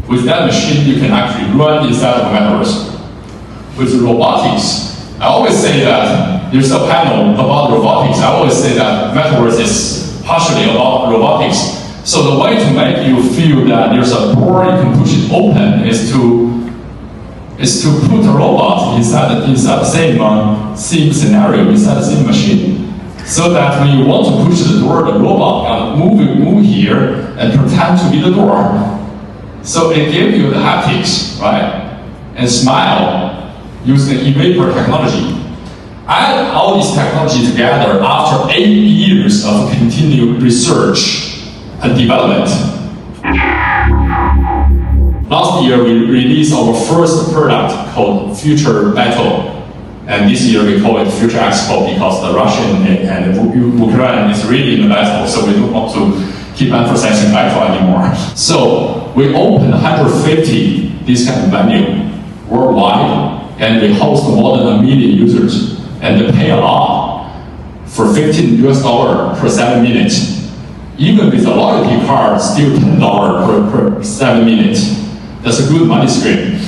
With that machine, you can actually run inside of metaverse. With robotics, I always say that there's a panel about robotics. I always say that metaverse is partially about robotics. So the way to make you feel that there's a door, you can push it open, is to put a robot inside the same scenario, inside the same machine. So that when you want to push the door, the robot can move here and pretend to be the door. So it gives you the haptics, right? And smile using e-vapor technology. Add all these technology together after 8 years of continued research and development. Last year, we released our first product called Future Battle. And this year, we call it Future Expo because the Russian and Ukraine is really in the battle, so we don't want to keep emphasizing battle anymore. So we opened 150 this kind of venue worldwide, and we host more than 1 million users, and they pay a lot for $15 per 7 minutes. Even with a loyalty card, still $10 per 7 minutes. That's a good money stream.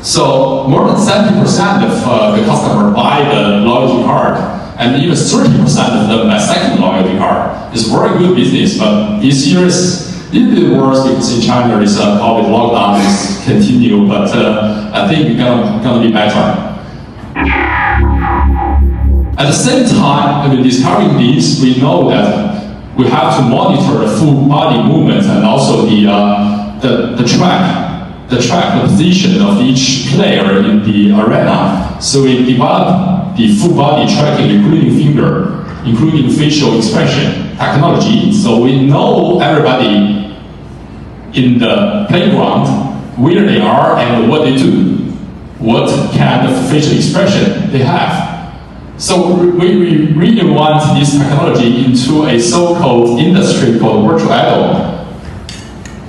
So more than 70% of the customer buy the loyalty card, and even 30% of them buy second loyalty card. It's very good business, but this year is a little bit worse because in China is COVID lockdown is continue, but I think it's gonna be better. At the same time, when discovering this, we know that we have to monitor the full body movement and also the position of each player in the arena. So we develop the full body tracking, including finger, including facial expression technology. So we know everybody in the playground, where they are and what they do, what kind of facial expression they have. So we really want this technology into a so-called industry called virtual idol.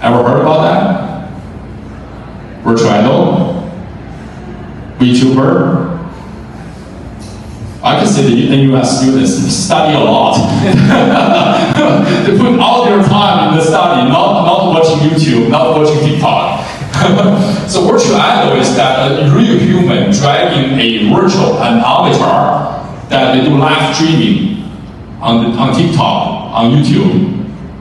Ever heard about that? Virtual idol? VTuber? I can say the US students study a lot. They put all their time in the study, not watching YouTube, not watching TikTok. So virtual idol is that a real human dragging a virtual, an avatar, that they do live streaming on TikTok, on YouTube.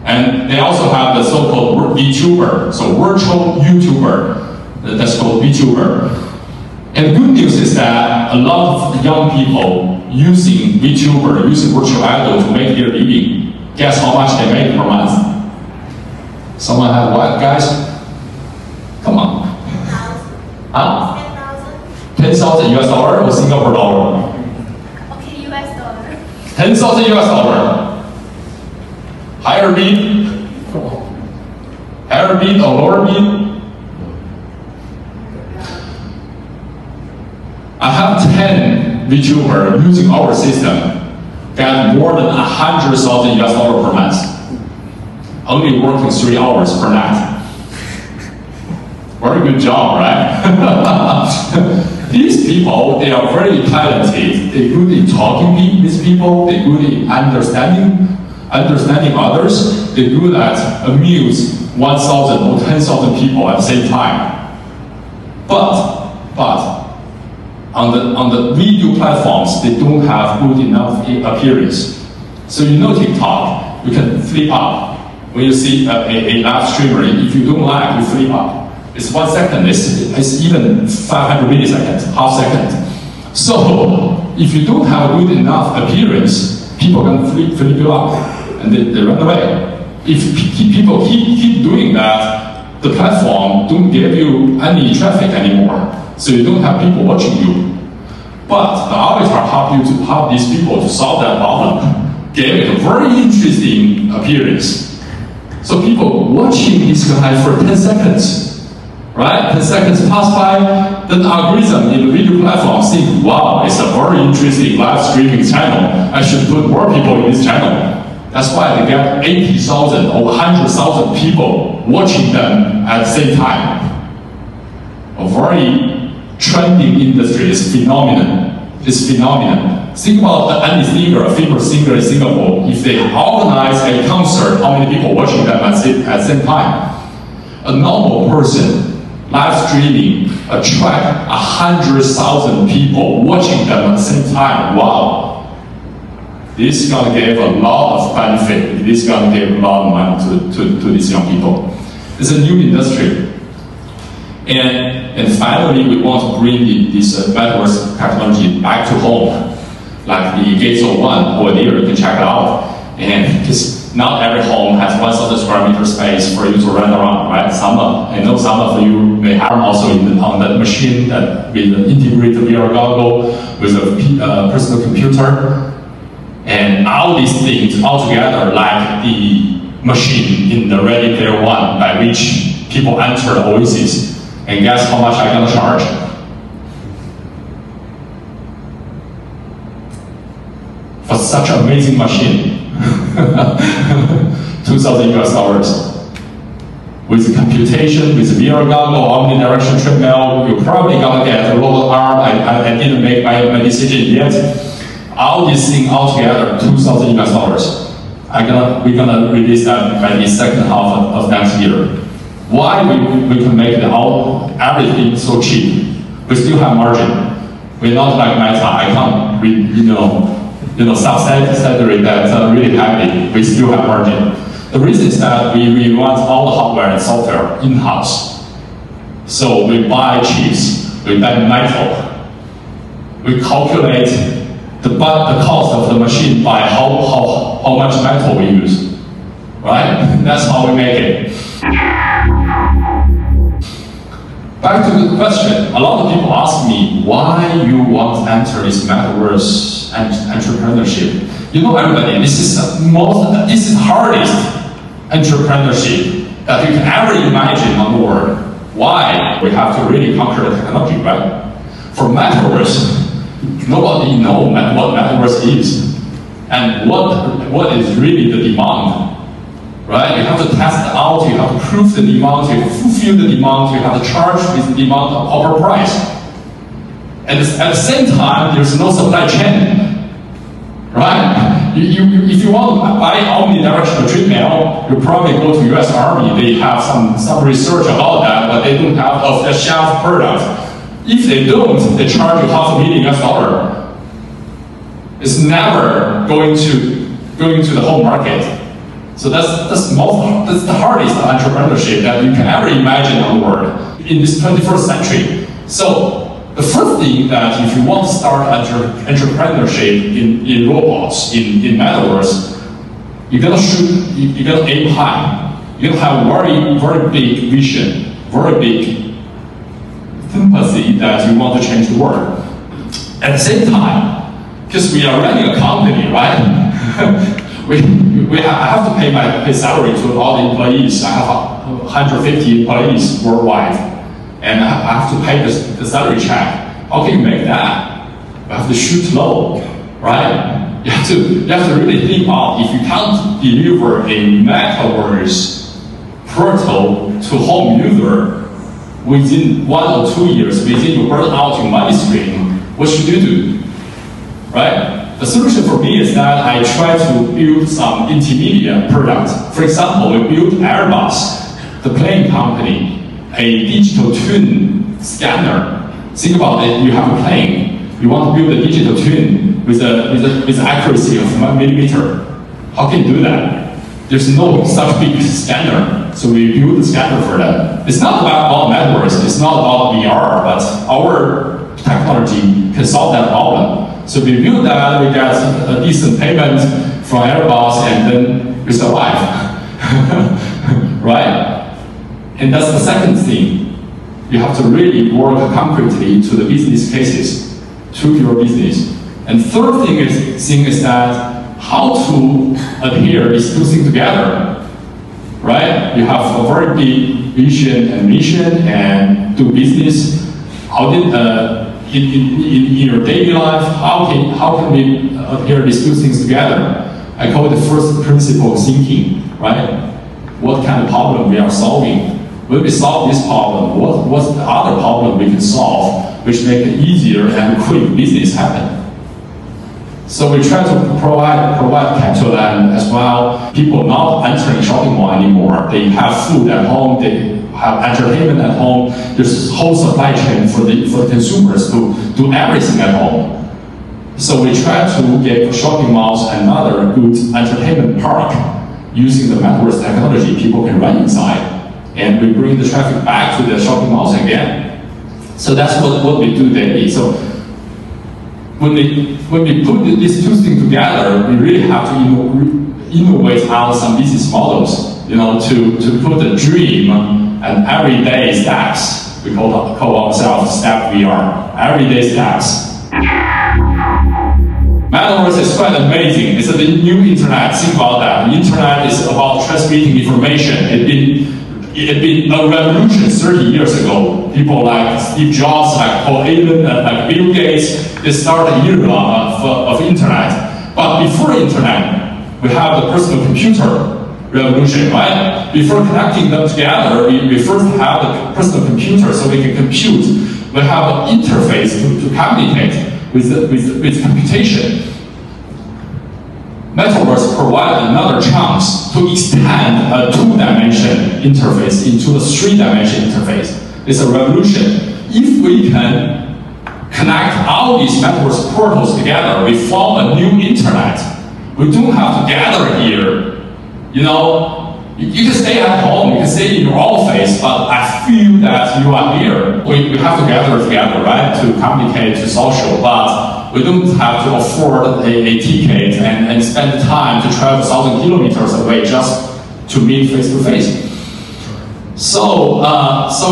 And they also have the so-called VTuber, so virtual YouTuber, that's called VTuber. And the good news is that a lot of young people using VTuber, using virtual idol to make their living. Guess how much they make per month? Someone have what, guys? Come on. Huh? 10,000 US dollar or Singapore dollar? 10,000 US dollar. Higher bid? Higher bid or lower bid? I have 10 VTubers using our system, get more than 100,000 US dollar per month. Only working 3 hours per night. Very good job, right? These people, they are very talented. They're good in talking with people. They're good in understanding others. They're good at amuse 1,000 or 10,000 people at the same time. But on the video platforms, they don't have good enough appearance. So you know TikTok, you can flip up. When you see a live streamer, if you don't like, you flip up. It's 1 second, it's even 500 milliseconds, half second. So, if you don't have a good enough appearance, people can flip you up, and they run away. If people keep doing that, the platform don't give you any traffic anymore, so you don't have people watching you. But the avatar help these people to solve that problem, give it a very interesting appearance. So people watching this guy for 10 seconds. Right? 10 seconds pass by, then the algorithm in the video platform think, wow, it's a very interesting live streaming channel. I should put more people in this channel. That's why they get 80,000 or 100,000 people watching them at the same time. A very trending industry is phenomenon. It's phenomenon. Think about any singer, a famous singer in Singapore. If they organize a concert, how many people watching them at the same time? A normal person live streaming attract 100,000 people watching them at the same time. Wow. This is going to give a lot of benefit. This is going to give a lot of money to these young people. It's a new industry. And finally, we want to bring this metaverse technology back to home. Like the Gates of One over there, you can check it out. And because not every home has 1,000 square meter space for you to run around, right? I know some of you may have also on that machine that with an integrated VR goggle with a personal computer. And all these things all together, like the machine in the Ready Player One, by which people enter the Oasis. And guess how much I'm gonna charge? For such an amazing machine. 2,000 US dollars. With computation, with VR goggle, omnidirectional treadmill, you're probably gonna get a robot arm. I didn't make my decision yet. All these things all together, 2,000 US dollars. We're gonna release that by the second half of next year. Why we can make everything so cheap? We still have margin. We're not like Meta. I can't, subsidiary that's really heavy. We still have margin. The reason is that we want all the hardware and software in-house. So we buy chips, we buy metal. We calculate the cost of the machine by how much metal we use. Right? That's how we make it. Back to the question, a lot of people ask me why you want to enter this metaverse entrepreneurship. You know, everybody, this is hardest entrepreneurship that you can ever imagine on the world. Why? We have to really conquer the technology, right? For metaverse, nobody knows what metaverse is and what is really the demand. Right? You have to test it out, you have to prove the demand, you have to fulfill the demand, you have to charge with the demand of proper price. And at the same time, there's no supply chain. Right? If you want to buy omnidirectional treadmill, you probably go to US Army, they have some research about that, but they don't have off-the-shelf product. If they don't, they charge you $500,000 US. It's never going to the whole market. So that's the hardest entrepreneurship that you can ever imagine on the world in this 21st century. So the first thing that if you want to start entrepreneurship in robots, in metaverse, you gotta aim high. You gotta have very big vision, very big sympathy that you want to change the world. At the same time, because we are running a company, right? I have to pay salary to all the employees. I have 150 employees worldwide, and I have to pay the salary check. How can you make that? You have to shoot low, right? You have to really think about if you can't deliver a metaverse portal to home user within 1 or 2 years, within you burn out your money stream, what should you do, right? The solution for me is that I try to build some intermediate product. For example, we built Airbus, the plane company, a digital twin scanner. Think about it, you have a plane, you want to build a digital twin with accuracy of 1 millimeter. How can you do that? There's no such big scanner, so we build a scanner for that. It's not about metaverse, it's not about VR, but our technology can solve that problem. So we build that, we get a decent payment from Airbus, and then we survive, right? And that's the second thing. You have to really work concretely to the business cases, to your business. And third thing is that how to adhere these two things together, right? You have a very big vision and mission and do business. In your daily life, how can we adhere these two things together? I call it the first principle thinking, right? What kind of problem we are solving? When we solve this problem, what's the other problem we can solve, which make it easier and quick business happen? So we try to provide Capitaland as well. People not entering shopping mall anymore. They have food at home. have entertainment at home. There's a whole supply chain for the consumers to do everything at home. So we try to get shopping malls another good entertainment park using the metaverse technology. People can run inside, and we bring the traffic back to the shopping malls again. So that's what we do daily. So when we put these two things together, we really have to innovate on some business models, to put the dream and everyday steps. We call ourselves STEPVR, everyday steps. Metaverse is quite amazing. It's the new internet. Think about that. The internet is about transmitting information. It's been a revolution 30 years ago. People like Steve Jobs, like Paul Allen, like Bill Gates, they started an era of internet. But before internet, we have the personal computer revolution, right? Before connecting them together, we first have the personal computer so we can compute. We have an interface to communicate with computation. Metaverse provides another chance to extend a two-dimension interface into a three-dimension interface. It's a revolution. If we can connect all these metaverse portals together, we form a new internet. We don't have to gather here. You can stay at home, you can stay in your office, but I feel that you are here. We have to gather together, right, to communicate, to social, but we don't have to afford a ticket and spend time to travel 1,000 kilometers away just to meet face to face. So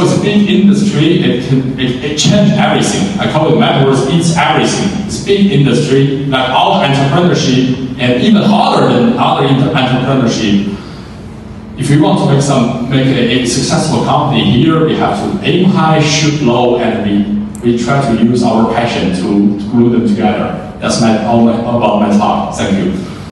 it's a big industry. It changed everything. I call it metaverse eats everything. It's a big industry, like all entrepreneurship, and even harder than other entrepreneurship. If we want to make a successful company here, we have to aim high, shoot low, and we try to use our passion to glue them together. That's all about my talk. Thank you.